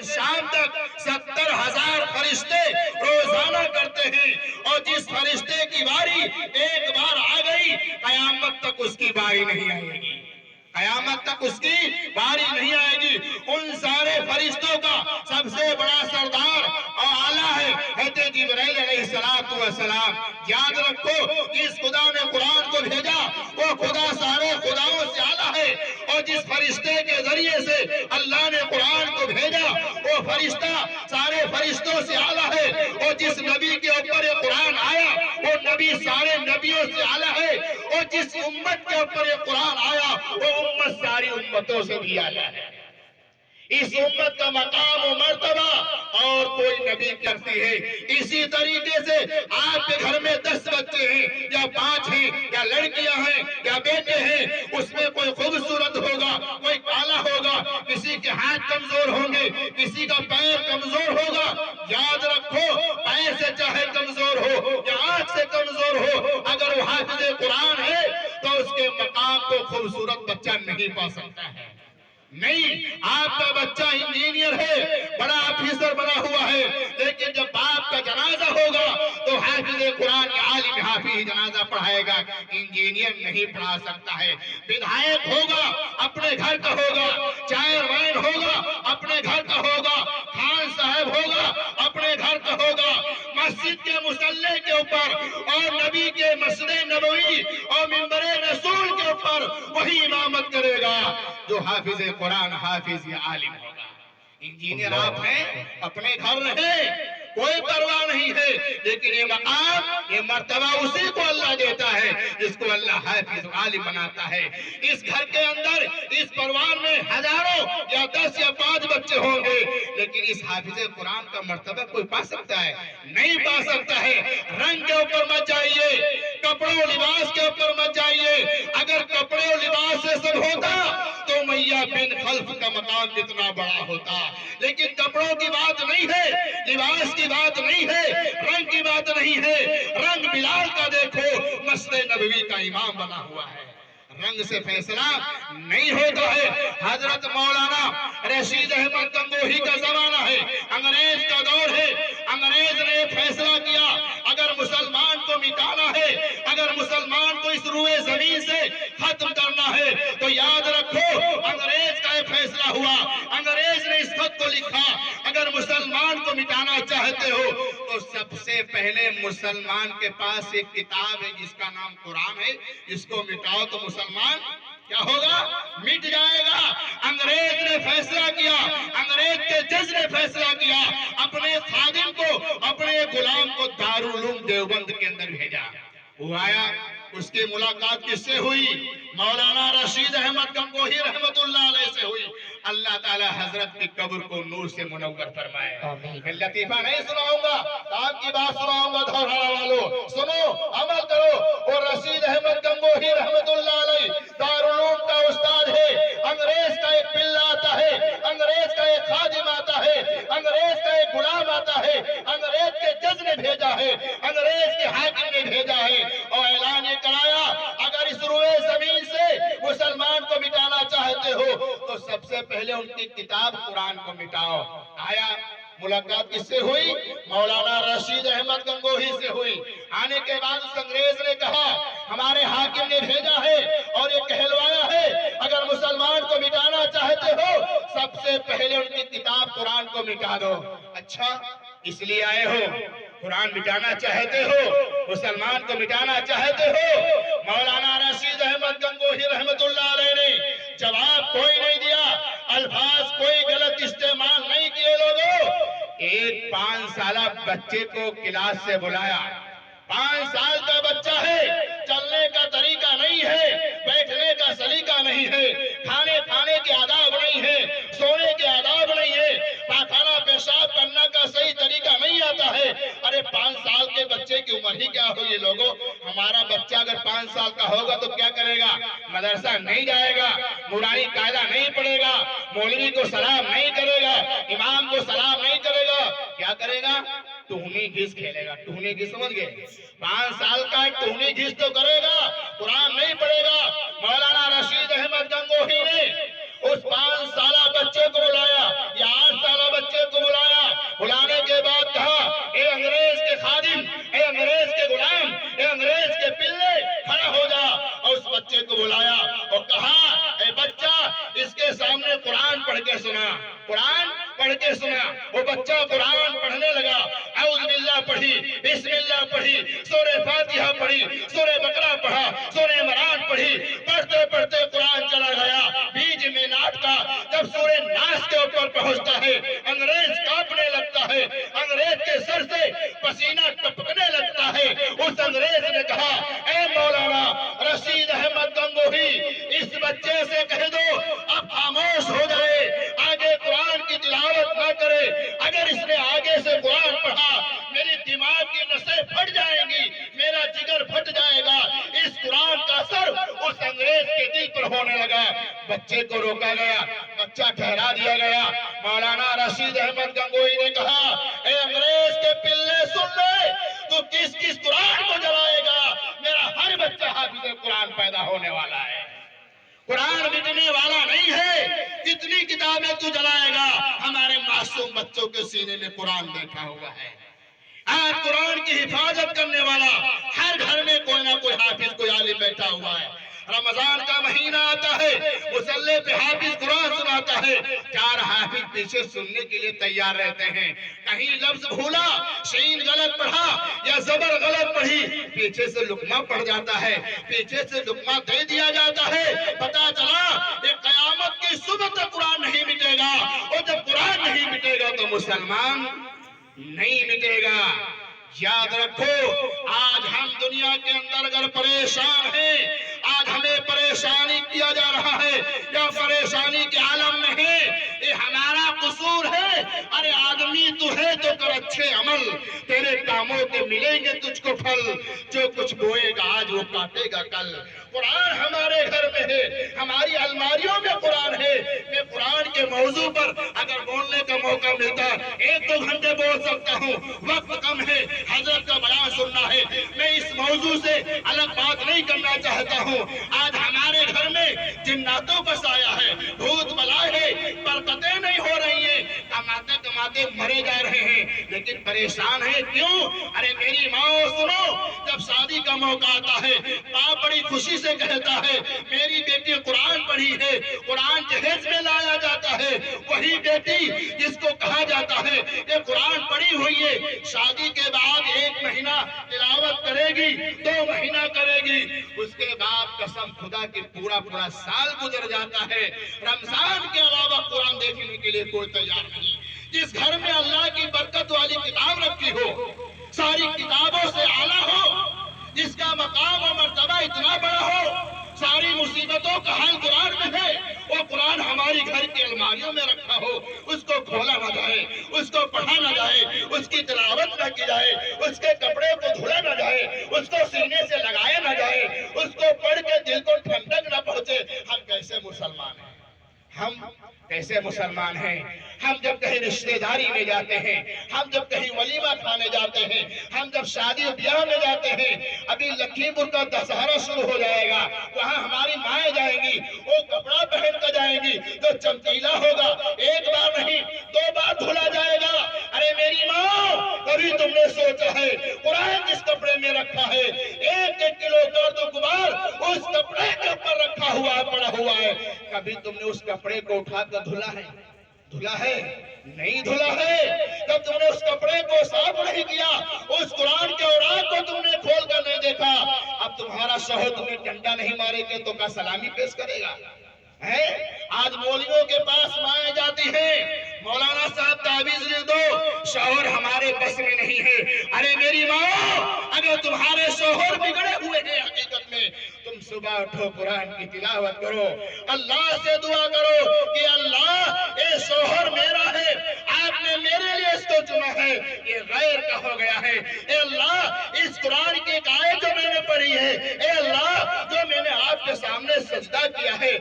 شام تک 70,000 فرشتے روزانہ کرتے ہیں، اور جس فرشتے کی باری ایک بار آ گئی قیامت تک اس کی باری نہیں آئے گی، قیامت تک اس کی باری نہیں آئے گی۔ ان سارے فرشتوں کا سب سے بڑا سردار اور اعلیٰ ہے حضرت جبرائیل علیہ السلام۔ یاد رکھو جس خدا نے قرآن کو بھیجا وہ خدا سارے خداؤں سے اعلیٰ ہے، اور جس فرشتے کے ذریعے سے اللہ نے قرآن کو بھیجا وہ فرشتہ سارے فرشتوں سے اعلیٰ ہے، اور جس نبی کے اوپر یہ قرآن آیا وہ نبی سارے نبیوں سے اعلیٰ ہے، اور جس امت کے اوپر یہ قرآن آیا وہ امت ساری امتوں سے بھی اعلیٰ ہے۔ اس امت کا مقام و مرتبہ اور کوئی نبی کرتی ہے۔ اسی طریقے سے آپ کے گھر میں 10 بچے ہیں یا 5 ہیں یا لڑکیاں ہیں یا بیٹے ہیں، اس میں کوئی خوبصورت ہوگا، کوئی کالا ہوگا، کسی کے ہاتھ کمزور ہوں گے، کسی کا پیر کمزور ہوگا۔ یاد رکھو پیر سے چاہے کمزور ہو یا آنکھ سے کمزور ہو، اگر وہ حافظ قرآن ہے تو اس کے مقام کو خوبصورت بچہ نہیں پا سکتا ہے۔ نہیں، آپ کا بچہ انجینئر ہے، بڑا آفیسر بنا ہوا ہے، لیکن جب باپ کا جنازہ ہوگا تو حافظ قرآن کے عالم حافظ جنازہ پڑھائے گا، انجینئر نہیں پڑھا سکتا ہے۔ بدھائک ہوگا اپنے گھر کا ہوگا، چیئرمین ہوگا اپنے گھر کا ہوگا، خان صاحب ہوگا اپنے گھر کا ہوگا، مسجد کے مصلی کے اوپر اور نبی کے مسجد نبوی اور منبر رسول کے اوپر وہی امامت کرے گا جو حافظ قرآن حافظ یا عالم ہوگا۔ انجینئر آپ ہیں، اپنے گھر رہیں، کوئی پرواہ نہیں ہے، لیکن یہ مقام یہ مرتبہ اسی کو اللہ دیتا ہے جس کو اللہ حافظ عالم بناتا ہے۔ اس گھر کے اندر اس پروار میں ہزاروں یا 10 یا 5 بچے ہوں گے، لیکن اس حافظ قرآن کا مرتبہ کوئی پا سکتا ہے؟ نہیں پا سکتا ہے۔ رنگ کے اوپر مت جائیے، کپڑوں لباس کے اوپر مت جائیے۔ اگر کپڑے اور لباس سے سب ہوتا تو امیہ بن خلف کا مقام کتنا بڑا ہوتا، لیکن کپڑوں کی بات نہیں ہے، لباس کی بات نہیں ہے، رنگ کی بات نہیں ہے۔ رنگ بلال کا دیکھو مسجد نبوی کا امام بنا ہوا ہے، رنگ سے فیصلہ نہیں ہوتا ہے۔ حضرت مولانا رشید احمد گنگوہی کا زمانہ ہے، انگریز کا دور ہے، انگریز نے فیصلہ کیا اگر مسلمان کو مٹانا ہے، اگر مسلمان کو اس روئے زمین سے ختم کرنا ہے تو یاد رکھو انگریز کا یہ فیصلہ ہوا، انگریز نے اس خط کو لکھا اگر مسلمان کو مٹانا چاہتے ہو تو سب سے پہلے مسلمان کے پاس ایک کتاب ہے جس کا نام قرآن ہے، اس کو مٹاؤ تو مسلمان کیا ہوگا؟ مٹ جائے گا۔ انگریز نے فیصلہ کیا، انگریز کے جج نے فیصلہ کیا، اپنے خادم کو اپنے غلام کو دارالعلوم دیوبند کے اندر بھیجا۔ وہ آیا، اس کی ملاقات کس سے ہوئی؟ مولانا رشید احمد گنگوہی رحمت اللہ علیہ سے ہوئی۔ اللہ تعالی حضرت کی قبر کو نور سے منور فرمائے۔ میں لطیفہ نہیں سناؤں گا، آپ کی بات سناؤں گا دھوڑھاڑا والوں، سنو عمل کرو۔ اور رشید احمد گنگوہی رحمت اللہ علیہ دارالعلوم کا استاد ہے، انگریز کا ایک پلہ آتا ہے، انگریز کا ایک خادم آتا ہے، انگریز کا ایک غلام آتا ہے، انگریز کے جج نے بھیجا ہے، انگریز کے حاکم نے بھیجا ہے اور اعلان یہ کرایا اگر اس روئے زمین سے مسلمان کو مٹانا چاہتے ہو تو سب سے پہلے ان کی کتاب قرآن کو مٹاؤ۔ آیا، ملاقات کس سے ہوئی؟ مولانا رشید احمد گنگوہی سے ہوئی۔ آنے کے بعد اس انگریز نے کہا ہمارے حاکم نے بھیجا ہے اور یہ کہلوایا ہے اگر مسلمان کو مٹانا چاہتے ہو سب سے پہلے ان کی کتاب قرآن کو مٹا دو۔ اچھا، اس لیے آئے ہو؟ قرآن مٹانا چاہتے ہو؟ مسلمان کو مٹانا چاہتے ہو؟ مولانا رشید احمد گنگوہی رحمت اللہ علیہ نے جواب کوئی نہیں دیا، الفاظ کوئی غلط استعمال نہیں کیے لوگوں۔ ایک 5 سالہ بچے کو کلاس سے بلایا، 5 سال کا بچہ ہے، چلنے کا طریقہ نہیں ہے، بیٹھنے کا سلیقہ نہیں ہے، کھانے کے آداب نہیں ہے، سونے کے آداب نہیں ہے، پاخانہ پیشاب کرنے کا صحیح طریقہ نہیں آتا ہے۔ ارے 5 سال کے بچے کی عمر ہی کیا ہوئی لوگوں؟ ہمارا بچہ اگر 5 سال کا ہوگا تو کیا کرے گا؟ مدرسہ نہیں جائے گا، نورانی قاعدہ نہیں پڑھے گا، مولوی کو سلام نہیں کرے گا، امام کو سلام نہیں کرے گا، کیا کرے گا؟ ٹہنی گھس کھیلے گا۔ ٹہنی گھس سمجھ گئے؟ 5 سال کا ٹہنی گھس تو کرے گا، قرآن نہیں پڑھے گا۔ مولانا رشید احمد گنگوہی نے اس 5 سالہ بچے کو بلایا یا 8 سالہ بچے کے سنا، وہ بچہ قرآن پڑھنے لگا، اعوذ باللہ پڑھی، بسم اللہ پڑھی، سورہ فاتحہ پڑھی، سورہ بقرہ پڑھا، سورہ عمران پڑھی، پڑھتے پڑھتے قرآن چلا گیا۔ بیچ میں ناٹ کا جب سورہ ناس کے اوپر پہنچتا ہے، انگریز کانپنے لگتا ہے، انگریز کے سر سے پسینہ ٹپکنے لگتا ہے۔ اس انگریز نے کہا، اے مولانا رشید احمد گنگوہی، اس بچے سے کہہ دو اب خاموش ہو جائے، آگے قرآن کی تلاوت نہ کرے۔ اگر اس نے آگے سے قرآن پڑھا، میری دماغ کی نسیں پھٹ جائیں گی، میرا جگر پھٹ جائے گا۔ اس قرآن کا اثر اس انگریز کے دل پر ہونے لگا۔ بچے کو روکا گیا، بچہ ٹھہرا دیا گیا۔ مولانا رشید احمد گنگوہی نے کہا، اے انگریز کے پلے سن لے، تو کس کس قرآن کو جلائے گا؟ میرا ہر بچہ حافظ قرآن پیدا ہونے والا ہے، قرآن مٹنے والا نہیں ہے۔ کتنی کتابیں تو جلائے گا؟ ہمارے معصوم بچوں کے سینے میں قرآن بیٹھا ہوا ہے۔ آج قرآن کی حفاظت کرنے والا ہر گھر میں کوئی نہ کوئی حافظ، کوئی عالم بیٹھا ہوا ہے۔ رمضان کا مہینہ آتا ہے، مصلی پہ حافظ قرآن سناتا ہے، 4 حافظ پیچھے سننے کے لیے تیار رہتے ہیں۔ کہیں لفظ بھولا، شین غلط پڑھا یا زبر غلط پڑھی، پیچھے سے لقمہ پڑھ جاتا ہے، پیچھے سے لقمہ دے دیا جاتا ہے۔ پتا چلا یہ قیامت کی صبح تک قرآن نہیں مٹے گا، اور جب قرآن نہیں مٹے گا تو مسلمان نہیں مٹے گا۔ یاد رکھو، آج ہم دنیا کے اندر اگر پریشان ہیں، آج ہمیں پریشانی کیا جا رہا ہے یا پریشانی کے عالم میں ہے، یہ ہمارا قصور ہے۔ ارے آدمی تو ہے تو کر اچھے عمل، تیرے کاموں کے ملیں گے تجھ کو پھل، جو کچھ بوئے گا آج وہ کاٹے گا کل۔ قرآن ہمارے گھر میں ہے، ہماری الماریوں میں قرآن ہے۔ میں قرآن کے موضوع پر اگر بولنے کا موقع ملتا 1-2 گھنٹے بول سکتا ہوں، وقت کم ہے، حضرت کا بیان سننا ہے۔ میں اس موضوع سے الگ بات نہیں کرنا چاہتا ہوں۔ آج ہمارے گھر میں جناتوں کا سایہ ہے، بھوت بلائے ہے، برکتیں نہیں ہو رہی ہیں، کماتے کماتے مرے جا رہے ہیں، لیکن پریشان ہیں کیوں؟ ارے میری ماں سنو، جب شادی کا موقع آتا ہے، باپ بڑی خوشی سے کہتا ہے میری بیٹی قرآن پڑھی ہے، قرآن جہیز میں لایا جاتا ہے۔ وہی بیٹی جس کو کہا جاتا ہے کہ قرآن پڑھی ہوئی ہے، شادی کے بعد 1 مہینہ تلاوت کرے گی، 2 مہینہ کرے گی، اس کے بعد قسم خدا کی پورا سال گزر جاتا ہے، رمضان کے علاوہ قرآن دیکھنے کے لیے کوئی تیار نہیں۔ جس گھر میں اللہ کی برکت والی کتاب رکھی ہو، ساری کتابوں سے اعلیٰ ہو، جس کا مقام و مرتبہ اتنا بڑا ہو، ساری مصیبتوں کا حل قرآن میں ہے، وہ قرآن ہماری گھر کی الماریوں میں رکھا ہو، اس کو کھولا نہ جائے، اس کو پڑھا نہ جائے، اس کی تلاوت نہ کی جائے، اس کے کپڑے کو دھولا نہ جائے، اس کو سینے سے لگایا نہ جائے، اس کو پڑھ کے دل کو ٹھنڈک نہ پہنچے، ہم کیسے مسلمان ہیں؟ ہم کیسے مسلمان ہیں؟ ہم جب کہیں رشتہ داری میں جاتے ہیں، ہم جب کہیں ولیمہ کھانے جاتے ہیں، ہم جب شادی بیاہ میں جاتے ہیں، ابھی لکھیم پور کا دسہرہ شروع ہو جائے گا، وہاں ہماری مائیں جائیں گی، وہ کپڑا پہن کر جائیں گی جو چمکیلا ہوگا، 1 بار نہیں 2 بار دھلا جائے گا۔ ارے میری ماں، کبھی تم نے سوچا ہے قرآن جس کپڑے میں رکھا ہے، 1 کلو گرد و غبار اس کپڑے کے اوپر رکھا ہوا پڑا ہوا ہے، کبھی تم نے اس کپڑے کو اٹھا کر دھلا ہے؟ دھلا ہے؟ نہیں دھلا ہے۔ جب تم نے اس کپڑے کو صاف نہیں کیا، اس قرآن کے اوراق کو تم نے کھول کر نہیں دیکھا، اب تمہارا شوہر تمہیں ڈنڈا نہیں مارے گا تو کیا سلامی پیش کرے گا؟ آج مولویوں کے پاس مائیں جاتی ہیں، مولانا صاحب تعویذ لکھ دو، شوہر ہمارے بس میں نہیں ہے۔ ارے میری ماں، اگر تمہارے شوہر بگڑے ہوئے ہیں حقیقت میں، تم صبح اٹھو قرآن کی تلاوت کرو، اللہ سے دعا کرو کہ اللہ اے شوہر میرا ہے، آپ نے میرے لیے اس کو چنا ہے، یہ غیر کا ہو گیا ہے، اے اللہ اس قرآن کی ایک آیت جو میں نے پڑھی ہے، اے اللہ جو میں نے آپ کے سامنے سجدہ کیا ہے